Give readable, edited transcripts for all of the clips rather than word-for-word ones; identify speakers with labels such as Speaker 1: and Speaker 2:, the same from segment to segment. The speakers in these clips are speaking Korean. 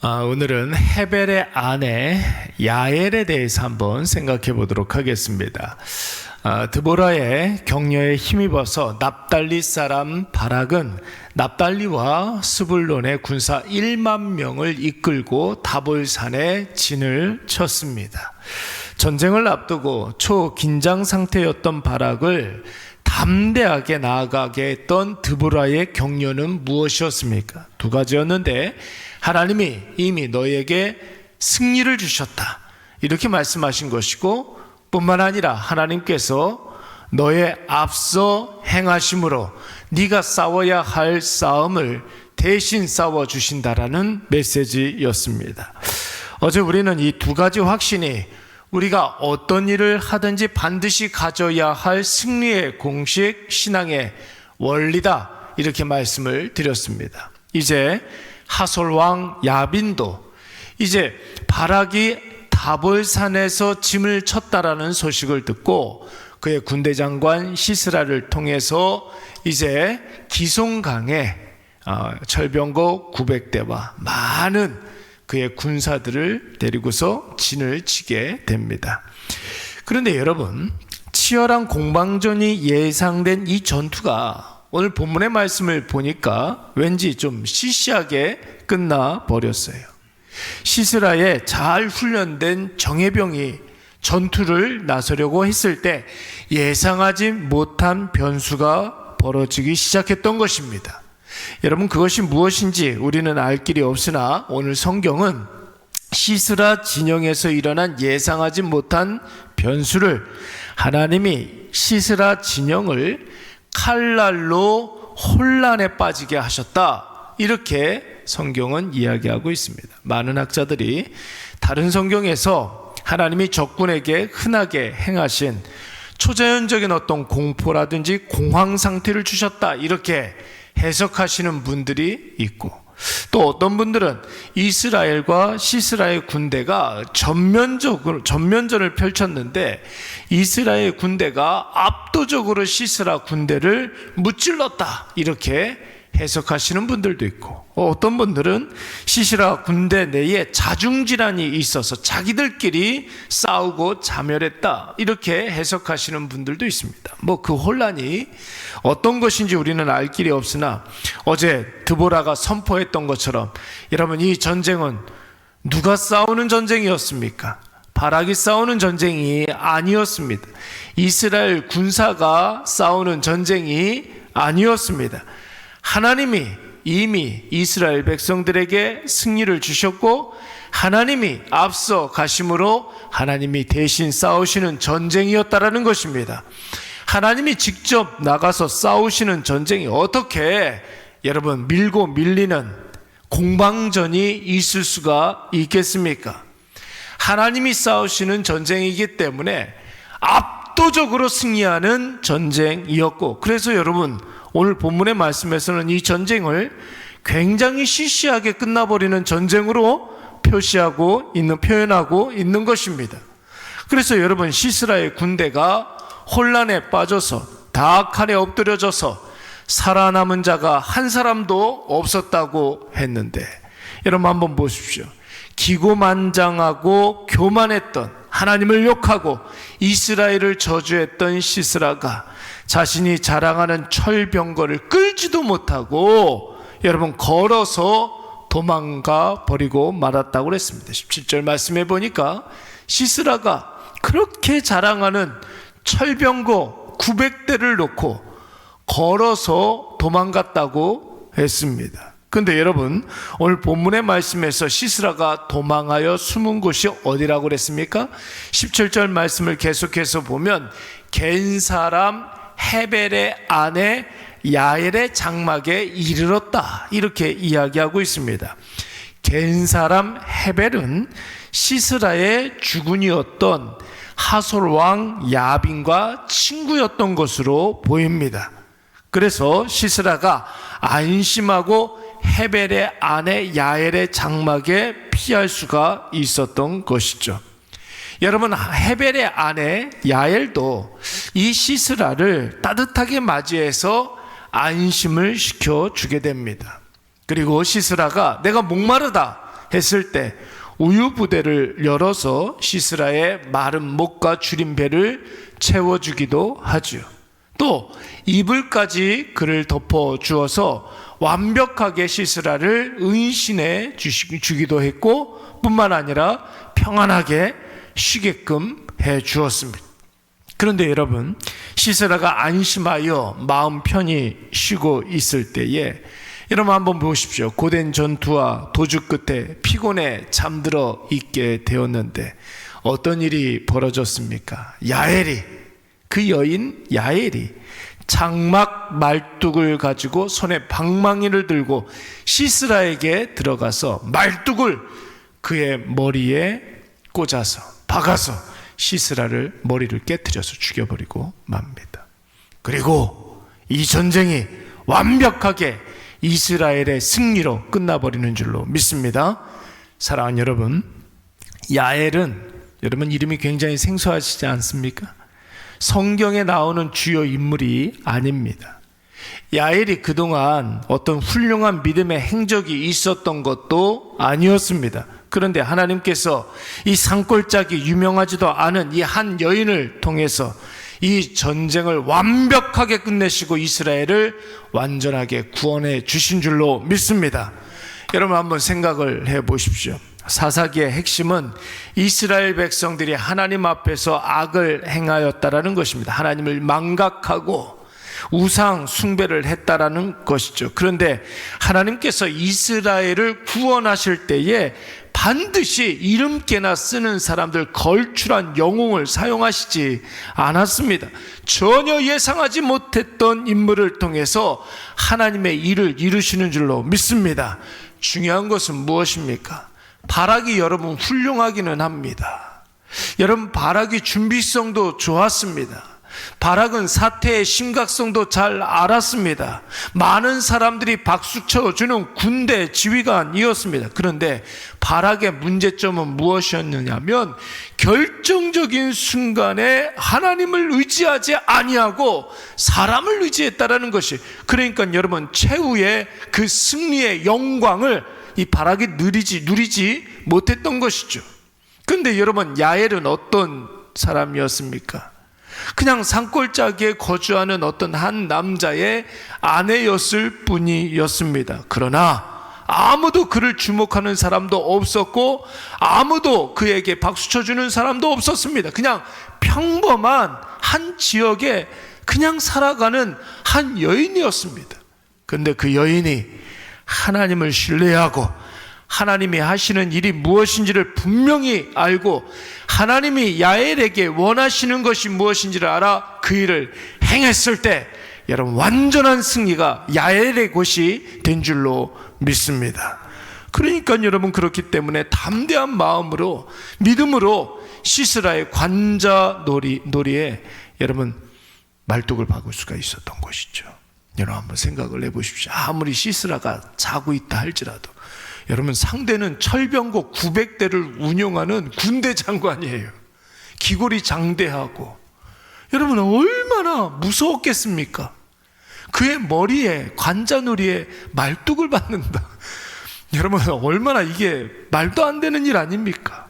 Speaker 1: 오늘은 헤벨의 아내 야엘에 대해서 한번 생각해 보도록 하겠습니다. 드보라의 격려에 힘입어서 납달리 사람 바락은 납달리와 스불론의 군사 1만 명을 이끌고 다볼산에 진을 쳤습니다. 전쟁을 앞두고 초긴장 상태였던 바락을 담대하게 나아가게 했던 드보라의 격려는 무엇이었습니까? 두 가지였는데, 하나님이 이미 너에게 승리를 주셨다, 이렇게 말씀하신 것이고, 뿐만 아니라 하나님께서 너의 앞서 행하심으로 네가 싸워야 할 싸움을 대신 싸워주신다라는 메시지였습니다. 어제 우리는 이 두 가지 확신이 우리가 어떤 일을 하든지 반드시 가져야 할 승리의 공식, 신앙의 원리다, 이렇게 말씀을 드렸습니다. 이제 하솔왕 야빈도 이제 바락이 다볼산에서 짐을 쳤다라는 소식을 듣고 그의 군대 장관 시스라를 통해서 이제 기송강에 철병거 900대와 많은 그의 군사들을 데리고서 진을 치게 됩니다. 그런데 여러분, 치열한 공방전이 예상된 이 전투가 오늘 본문의 말씀을 보니까 왠지 좀 시시하게 끝나 버렸어요. 시스라의 잘 훈련된 정예병이 전투를 나서려고 했을 때 예상하지 못한 변수가 벌어지기 시작했던 것입니다. 여러분, 그것이 무엇인지 우리는 알 길이 없으나 오늘 성경은 시스라 진영에서 일어난 예상하지 못한 변수를 하나님이 시스라 진영을 칼날로 혼란에 빠지게 하셨다, 이렇게 성경은 이야기하고 있습니다. 많은 학자들이 다른 성경에서 하나님이 적군에게 흔하게 행하신 초자연적인 어떤 공포라든지 공황 상태를 주셨다, 이렇게 해석하시는 분들이 있고, 또 어떤 분들은 이스라엘과 시스라의 군대가 전면전을 펼쳤는데 이스라엘 군대가 압도적으로 시스라 군대를 무찔렀다, 이렇게 해석하시는 분들도 있고, 어떤 분들은 시스라 군대 내에 자중질환이 있어서 자기들끼리 싸우고 자멸했다, 이렇게 해석하시는 분들도 있습니다. 그 혼란이 어떤 것인지 우리는 알 길이 없으나 어제 드보라가 선포했던 것처럼 여러분, 이 전쟁은 누가 싸우는 전쟁이었습니까? 바락이 싸우는 전쟁이 아니었습니다. 이스라엘 군사가 싸우는 전쟁이 아니었습니다. 하나님이 이미 이스라엘 백성들에게 승리를 주셨고 하나님이 앞서 가심으로 하나님이 대신 싸우시는 전쟁이었다라는 것입니다. 하나님이 직접 나가서 싸우시는 전쟁이 어떻게 여러분 밀고 밀리는 공방전이 있을 수가 있겠습니까? 하나님이 싸우시는 전쟁이기 때문에 압도적으로 승리하는 전쟁이었고, 그래서 여러분 오늘 본문의 말씀에서는 이 전쟁을 굉장히 시시하게 끝나버리는 전쟁으로 표현하고 있는 것입니다. 그래서 여러분, 시스라의 군대가 혼란에 빠져서 다 칼에 엎드려져서 살아남은 자가 한 사람도 없었다고 했는데, 여러분 한번 보십시오. 기고만장하고 교만했던, 하나님을 욕하고 이스라엘을 저주했던 시스라가 자신이 자랑하는 철병거를 끌지도 못하고 여러분 걸어서 도망가 버리고 말았다고 그랬습니다. 17절 말씀해 보니까 시스라가 그렇게 자랑하는 철병거 900대를 놓고 걸어서 도망갔다고 했습니다. 근데 여러분, 오늘 본문의 말씀에서 시스라가 도망하여 숨은 곳이 어디라고 그랬습니까? 17절 말씀을 계속해서 보면 겐 사람 헤벨의 아내 야엘의 장막에 이르렀다, 이렇게 이야기하고 있습니다. 겐 사람 헤벨은 시스라의 주군이었던 하솔 왕 야빈과 친구였던 것으로 보입니다. 그래서 시스라가 안심하고 헤벨의 아내 야엘의 장막에 피할 수가 있었던 것이죠. 여러분, 헤벨의 아내 야엘도 이 시스라를 따뜻하게 맞이해서 안심을 시켜주게 됩니다. 그리고 시스라가 내가 목마르다, 했을 때 우유 부대를 열어서 시스라의 마른 목과 줄인 배를 채워주기도 하죠. 또 이불까지 그를 덮어 주어서 완벽하게 시스라를 은신해 주기도 했고, 뿐만 아니라 평안하게 쉬게끔 해 주었습니다. 그런데 여러분, 시스라가 안심하여 마음 편히 쉬고 있을 때에 여러분 한번 보십시오. 고된 전투와 도주 끝에 피곤해 잠들어 있게 되었는데 어떤 일이 벌어졌습니까? 야엘이, 그 여인 야엘이 장막 말뚝을 가지고 손에 방망이를 들고 시스라에게 들어가서 말뚝을 그의 머리에 꽂아서 박아서 시스라를 머리를 깨트려서 죽여버리고 맙니다. 그리고 이 전쟁이 완벽하게 이스라엘의 승리로 끝나버리는 줄로 믿습니다. 사랑하는 여러분, 야엘은 여러분 이름이 굉장히 생소하시지 않습니까? 성경에 나오는 주요 인물이 아닙니다. 야엘이 그동안 어떤 훌륭한 믿음의 행적이 있었던 것도 아니었습니다. 그런데 하나님께서 이 산골짜기 유명하지도 않은 이 한 여인을 통해서 이 전쟁을 완벽하게 끝내시고 이스라엘을 완전하게 구원해 주신 줄로 믿습니다. 여러분 한번 생각을 해 보십시오. 사사기의 핵심은 이스라엘 백성들이 하나님 앞에서 악을 행하였다라는 것입니다. 하나님을 망각하고 우상 숭배를 했다라는 것이죠. 그런데 하나님께서 이스라엘을 구원하실 때에 반드시 이름께나 쓰는 사람들, 걸출한 영웅을 사용하시지 않았습니다. 전혀 예상하지 못했던 인물을 통해서 하나님의 일을 이루시는 줄로 믿습니다. 중요한 것은 무엇입니까? 바락이 여러분 훌륭하기는 합니다. 여러분 바락이 준비성도 좋았습니다. 바락은 사태의 심각성도 잘 알았습니다. 많은 사람들이 박수 쳐주는 군대 지휘관이었습니다. 그런데 바락의 문제점은 무엇이었느냐면 결정적인 순간에 하나님을 의지하지 아니하고 사람을 의지했다라는 것이, 그러니까 여러분 최후의 그 승리의 영광을 이 바락이 누리지 못했던 것이죠. 그런데 여러분 야엘은 어떤 사람이었습니까? 그냥 산골짜기에 거주하는 어떤 한 남자의 아내였을 뿐이었습니다. 그러나 아무도 그를 주목하는 사람도 없었고 아무도 그에게 박수 쳐주는 사람도 없었습니다. 그냥 평범한 한 지역에 그냥 살아가는 한 여인이었습니다. 그런데 그 여인이 하나님을 신뢰하고 하나님이 하시는 일이 무엇인지를 분명히 알고 하나님이 야엘에게 원하시는 것이 무엇인지를 알아 그 일을 행했을 때 여러분 완전한 승리가 야엘의 것이 된 줄로 믿습니다. 그러니까 여러분 그렇기 때문에 담대한 마음으로 믿음으로 시스라의 관자놀이에 여러분 말뚝을 박을 수가 있었던 것이죠. 여러분 한번 생각을 해보십시오. 아무리 시스라가 자고 있다 할지라도 여러분 상대는 철병고 900대를 운영하는 군대 장관이에요. 기골이 장대하고 여러분 얼마나 무서웠겠습니까? 그의 머리에 관자놀이에 말뚝을 받는다. 여러분 얼마나 이게 말도 안 되는 일 아닙니까?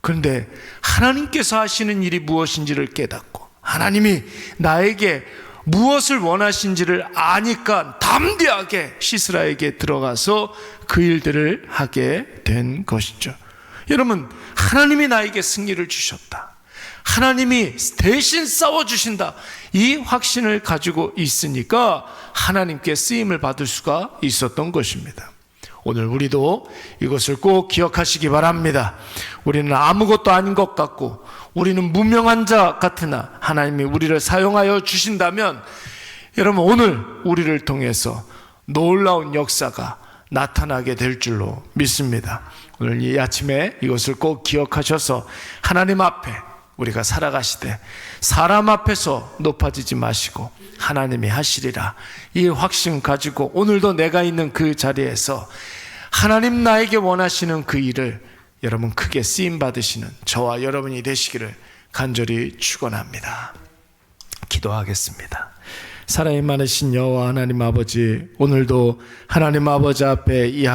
Speaker 1: 그런데 하나님께서 하시는 일이 무엇인지를 깨닫고 하나님이 나에게 무엇을 원하신지를 아니까 담대하게 시스라에게 들어가서 그 일들을 하게 된 것이죠. 여러분 하나님이 나에게 승리를 주셨다, 하나님이 대신 싸워주신다, 이 확신을 가지고 있으니까 하나님께 쓰임을 받을 수가 있었던 것입니다. 오늘 우리도 이것을 꼭 기억하시기 바랍니다. 우리는 아무것도 아닌 것 같고 우리는 무명한 자 같으나 하나님이 우리를 사용하여 주신다면 여러분 오늘 우리를 통해서 놀라운 역사가 나타나게 될 줄로 믿습니다. 오늘 이 아침에 이것을 꼭 기억하셔서 하나님 앞에 우리가 살아가시되 사람 앞에서 높아지지 마시고 하나님이 하시리라 이 확신 가지고 오늘도 내가 있는 그 자리에서 하나님 나에게 원하시는 그 일을 여러분 크게 쓰임 받으시는 저와 여러분이 되시기를 간절히 축원합니다. 기도하겠습니다. 사랑이 많으신 여호와 하나님 아버지, 오늘도 하나님 아버지 앞에 이